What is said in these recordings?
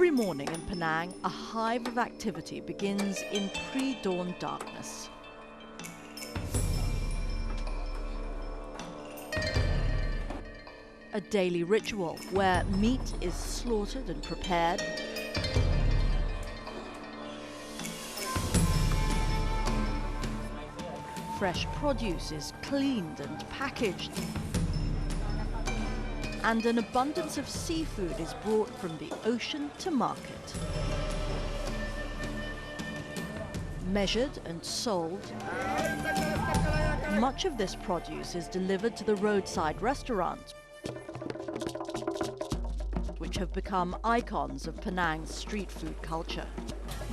Every morning in Penang, a hive of activity begins in pre-dawn darkness. A daily ritual where meat is slaughtered and prepared, fresh produce is cleaned and packaged, and an abundance of seafood is brought from the ocean to market. Measured and sold, much of this produce is delivered to the roadside restaurants, which have become icons of Penang's street food culture.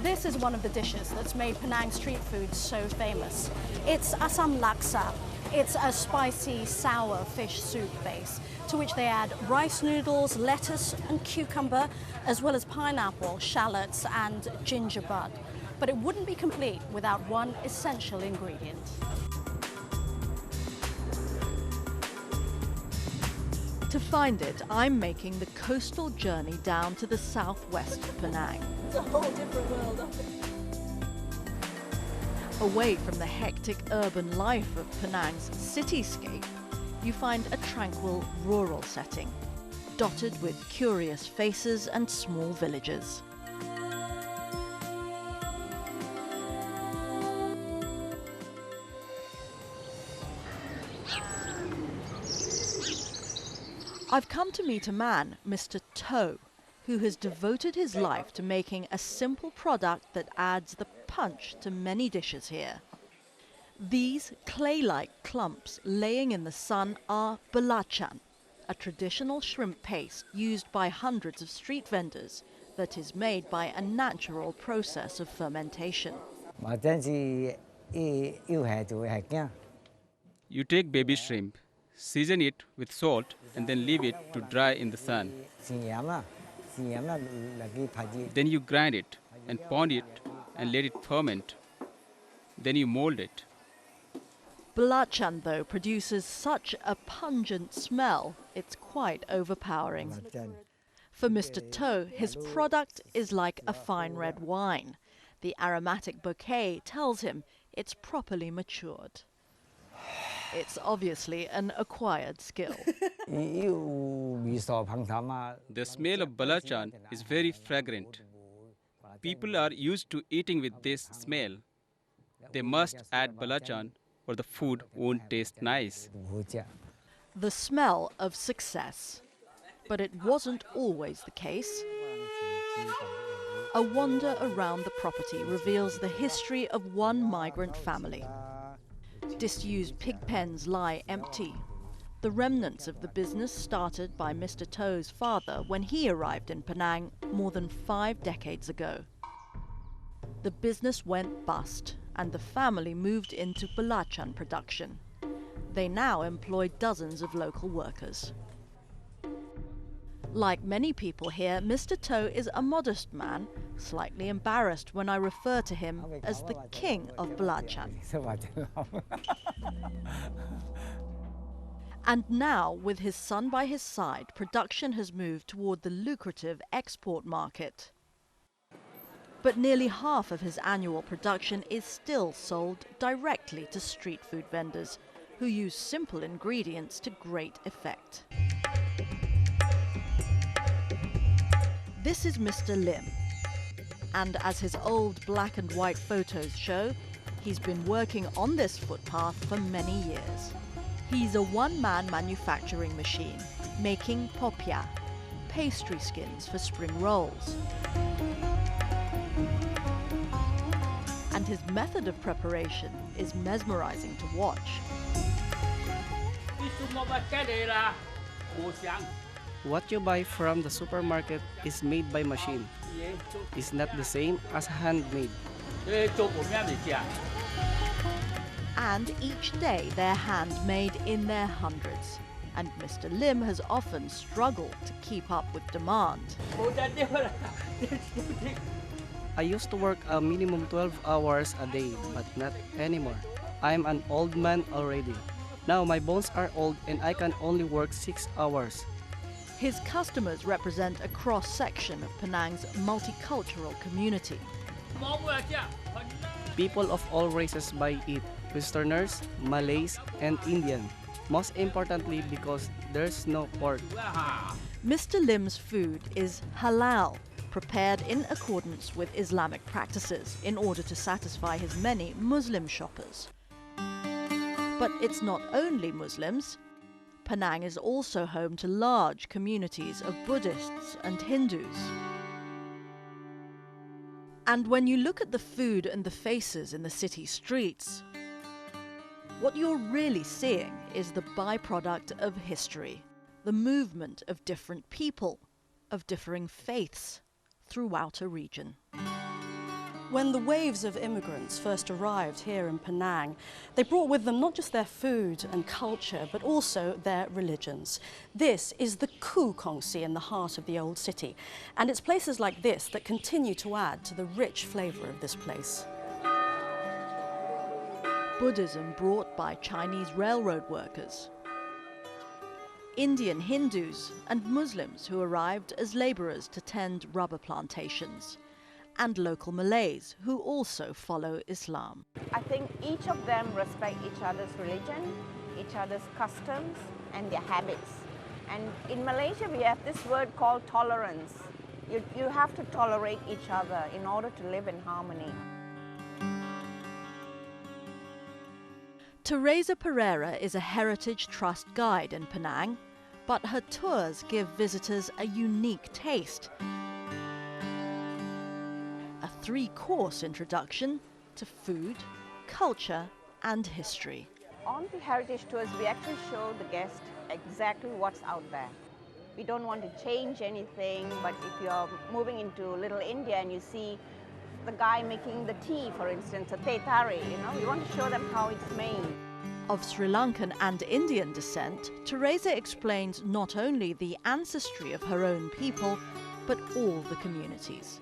This is one of the dishes that's made Penang street food so famous. It's asam laksa. It's a spicy, sour fish soup base to which they add rice noodles, lettuce and cucumber, as well as pineapple, shallots and ginger bud. But it wouldn't be complete without one essential ingredient. To find it, I'm making the coastal journey down to the southwest of Penang. It's a whole different world. Away from the hectic urban life of Penang's cityscape, you find a tranquil rural setting, dotted with curious faces and small villages. I've come to meet a man, Mr. To, who has devoted his life to making a simple product that adds the punch to many dishes here. These clay-like clumps laying in the sun are belacan, a traditional shrimp paste used by hundreds of street vendors that is made by a natural process of fermentation. You take baby shrimp, season it with salt and then leave it to dry in the sun. Then you grind it and pound it and let it ferment. Then you mold it. Belacan, though, produces such a pungent smell, it's quite overpowering. For Mr. To, his product is like a fine red wine. The aromatic bouquet tells him it's properly matured. It's obviously an acquired skill. The smell of belacan is very fragrant. People are used to eating with this smell. They must add belacan or the food won't taste nice. The smell of success. But it wasn't always the case. A wander around the property reveals the history of one migrant family. Disused pig pens lie empty. The remnants of the business started by Mr. To's father when he arrived in Penang more than 5 decades ago. The business went bust and the family moved into belacan production. They now employ dozens of local workers. Like many people here, Mr. To is a modest man, slightly embarrassed when I refer to him as the king of belacan. And now, with his son by his side, production has moved toward the lucrative export market. But nearly half of his annual production is still sold directly to street food vendors, who use simple ingredients to great effect. This is Mr. Lim, and as his old black and white photos show, he's been working on this footpath for many years. He's a one-man manufacturing machine, making popia, pastry skins for spring rolls. And his method of preparation is mesmerizing to watch. What you buy from the supermarket is made by machine. It's not the same as handmade. And each day they're handmade in their hundreds. And Mr. Lim has often struggled to keep up with demand. I used to work a minimum 12 hours a day, but not anymore. I'm an old man already. Now my bones are old and I can only work 6 hours. His customers represent a cross-section of Penang's multicultural community. People of all races buy it, Westerners, Malays, and Indian. Most importantly because there's no pork. Mr. Lim's food is halal, prepared in accordance with Islamic practices in order to satisfy his many Muslim shoppers. But it's not only Muslims. Penang is also home to large communities of Buddhists and Hindus. And when you look at the food and the faces in the city streets, what you're really seeing is the byproduct of history, the movement of different people, of differing faiths throughout a region. When the waves of immigrants first arrived here in Penang, they brought with them not just their food and culture, but also their religions. This is the Ku Kongsi in the heart of the old city, and it's places like this that continue to add to the rich flavour of this place. Buddhism brought by Chinese railroad workers, Indian Hindus and Muslims who arrived as labourers to tend rubber plantations, and local Malays who also follow Islam. I think each of them respect each other's religion, each other's customs and their habits. And in Malaysia we have this word called tolerance. You have to tolerate each other in order to live in harmony. Teresa Pereira is a Heritage Trust guide in Penang, but her tours give visitors a unique taste. A three-course introduction to food, culture and history. On the heritage tours, we actually show the guest exactly what's out there. We don't want to change anything, but if you're moving into Little India and you see the guy making the tea, for instance, a teh tarik, we want to show them how it's made. Of Sri Lankan and Indian descent, Teresa explains not only the ancestry of her own people, but all the communities.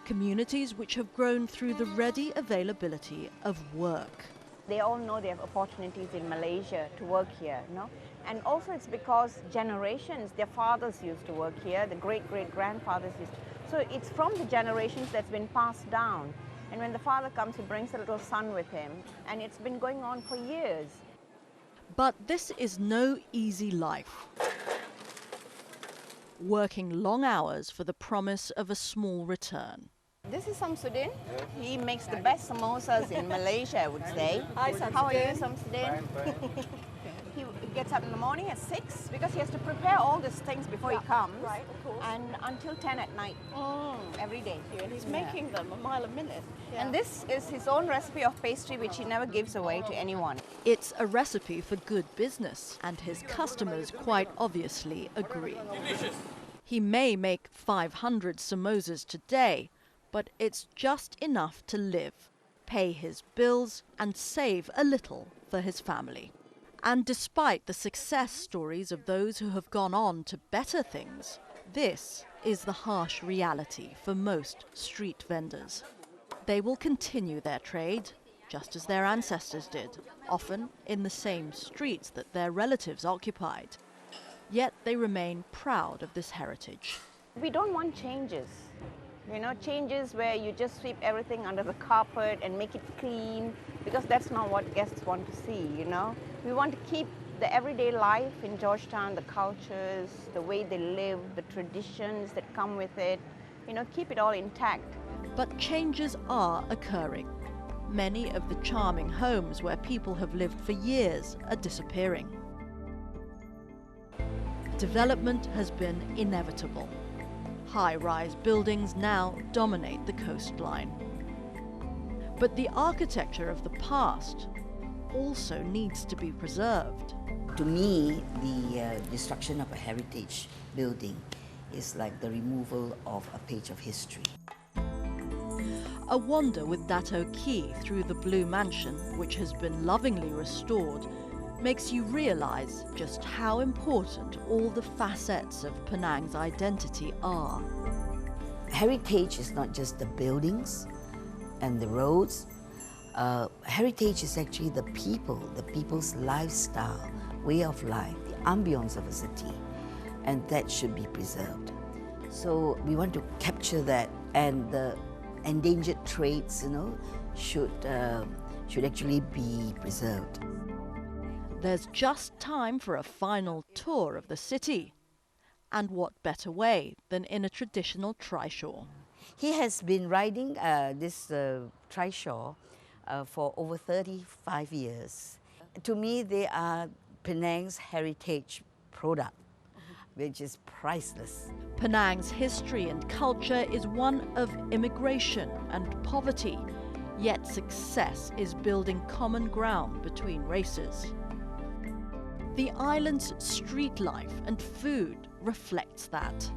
Communities which have grown through the ready availability of work. They all know they have opportunities in Malaysia to work here, And also it's because generations, their fathers used to work here, the great-great-grandfathers used to. So it's from the generations that's been passed down. And when the father comes, he brings a little son with him. And it's been going on for years. But this is no easy life. Working long hours for the promise of a small return. This is Samsudin. He makes the best samosas in Malaysia, I would say. Hi, Samsudin. How are you, Samsudin? He gets up in the morning at 6 because he has to prepare all these things before he comes. Right, of course. And until 10 at night, every day. And he's making them a mile a minute. Yeah. And this is his own recipe of pastry, which he never gives away to anyone. It's a recipe for good business, and his customers quite obviously agree. Delicious. He may make 500 samosas today, but it's just enough to live, pay his bills, and save a little for his family. And despite the success stories of those who have gone on to better things, this is the harsh reality for most street vendors. They will continue their trade, just as their ancestors did, often in the same streets that their relatives occupied. Yet they remain proud of this heritage. We don't want changes. Changes where you just sweep everything under the carpet and make it clean, because that's not what guests want to see, We want to keep the everyday life in Georgetown, the cultures, the way they live, the traditions that come with it, keep it all intact. But changes are occurring. Many of the charming homes where people have lived for years are disappearing. Development has been inevitable. High-rise buildings now dominate the coastline. But the architecture of the past also needs to be preserved. To me, the destruction of a heritage building is like the removal of a page of history. A wander with Dato Key through the Blue Mansion, which has been lovingly restored, makes you realize just how important all the facets of Penang's identity are. Heritage is not just the buildings and the roads. Heritage is actually the people's lifestyle, way of life, the ambience of a city. and that should be preserved. So we want to capture that, and the endangered traits, should actually be preserved. There's just time for a final tour of the city. And what better way than in a traditional trishaw? He has been riding this trishaw for over 35 years. To me, they are Penang's heritage product, which is priceless. Penang's history and culture is one of immigration and poverty, yet success is building common ground between races. The island's street life and food reflects that.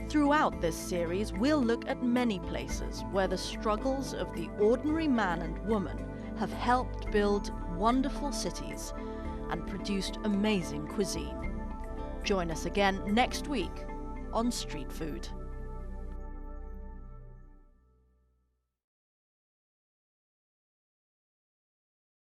Throughout this series, we'll look at many places where the struggles of the ordinary man and woman have helped build wonderful cities and produced amazing cuisine. Join us again next week on Street Food.